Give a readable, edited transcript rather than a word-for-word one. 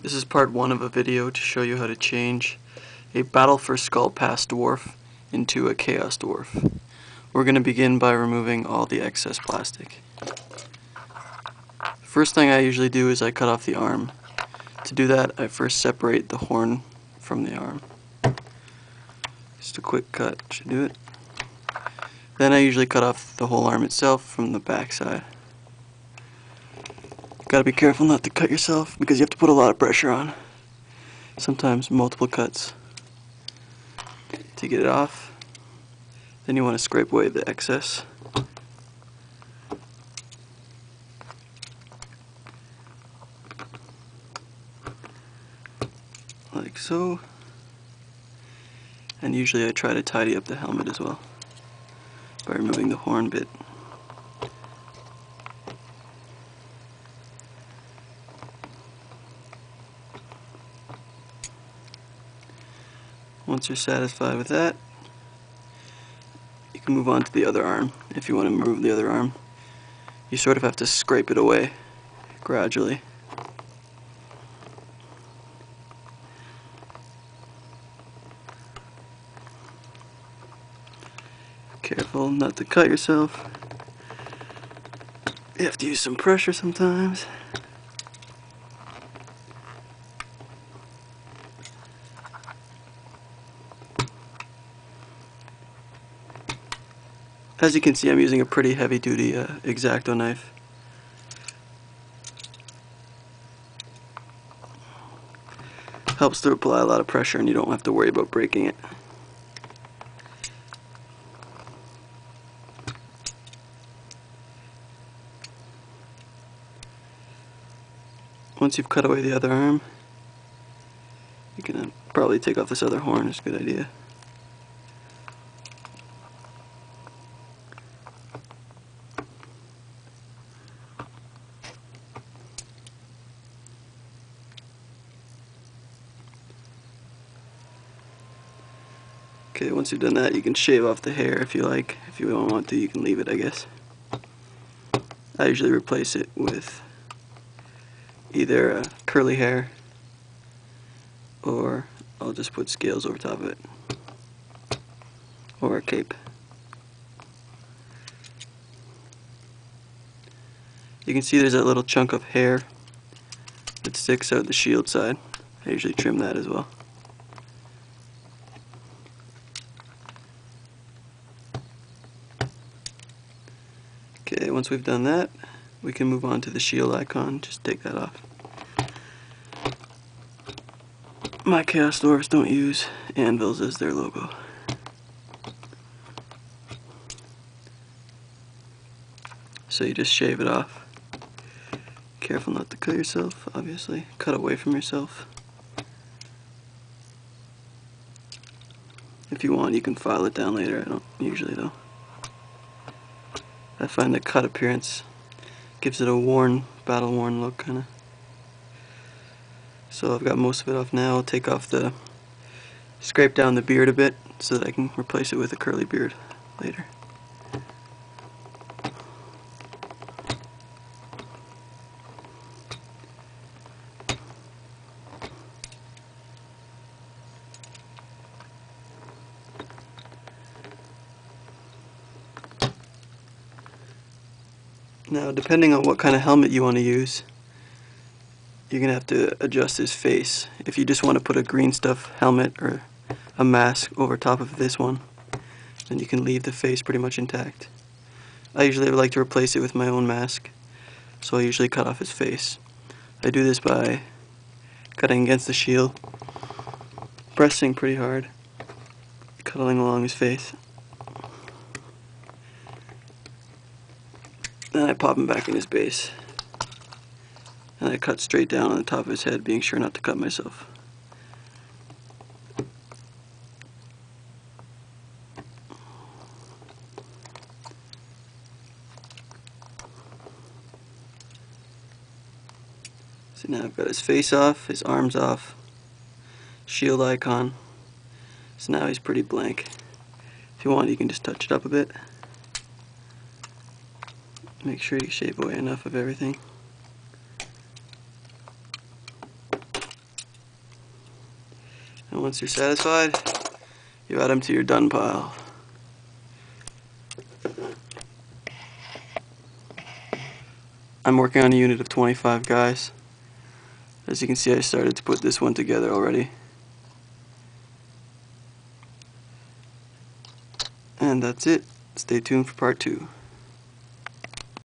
This is part 1 of a video to show you how to change a Battle for Skull Pass Dwarf into a Chaos Dwarf. We're going to begin by removing all the excess plastic. First thing I usually do is I cut off the arm. To do that, I first separate the horn from the arm. Just a quick cut should do it. Then I usually cut off the whole arm itself from the back side. Gotta be careful not to cut yourself because you have to put a lot of pressure on. Sometimes multiple cuts to get it off. Then you want to scrape away the excess. Like so. And usually I try to tidy up the helmet as well by removing the horn bit. Once you're satisfied with that, you can move on to the other arm. If you want to remove the other arm, you sort of have to scrape it away gradually. Careful not to cut yourself. You have to use some pressure sometimes. As you can see, I'm using a pretty heavy-duty X-Acto knife. Helps to apply a lot of pressure and you don't have to worry about breaking it. Once you've cut away the other arm, you can probably take off this other horn. It's a good idea. Okay, once you've done that, you can shave off the hair if you like. If you don't want to, you can leave it, I guess. I usually replace it with either curly hair or I'll just put scales over top of it, or a cape. You can see there's that little chunk of hair that sticks out the shield side. I usually trim that as well. Okay, once we've done that, we can move on to the shield icon. Just take that off. My Chaos Dwarfs don't use anvils as their logo. So you just shave it off. Careful not to cut yourself, obviously. Cut away from yourself. If you want, you can file it down later. I don't usually, though. I find the cut appearance gives it a worn, battle-worn look, kind of. So I've got most of it off now. I'll take off scrape down the beard a bit so that I can replace it with a curly beard later. Now, depending on what kind of helmet you want to use, you're going to have to adjust his face. If you just want to put a green stuff helmet or a mask over top of this one, then you can leave the face pretty much intact. I usually like to replace it with my own mask, so I usually cut off his face. I do this by cutting against the shield, pressing pretty hard, cuddling along his face. Then I pop him back in his base. And I cut straight down on the top of his head, being sure not to cut myself. So now I've got his face off, his arms off, shield icon. So now he's pretty blank. If you want, you can just touch it up a bit. Make sure you shave away enough of everything. And once you're satisfied, you add them to your done pile. I'm working on a unit of 25 guys. As you can see, I started to put this one together already. And that's it. Stay tuned for part 2.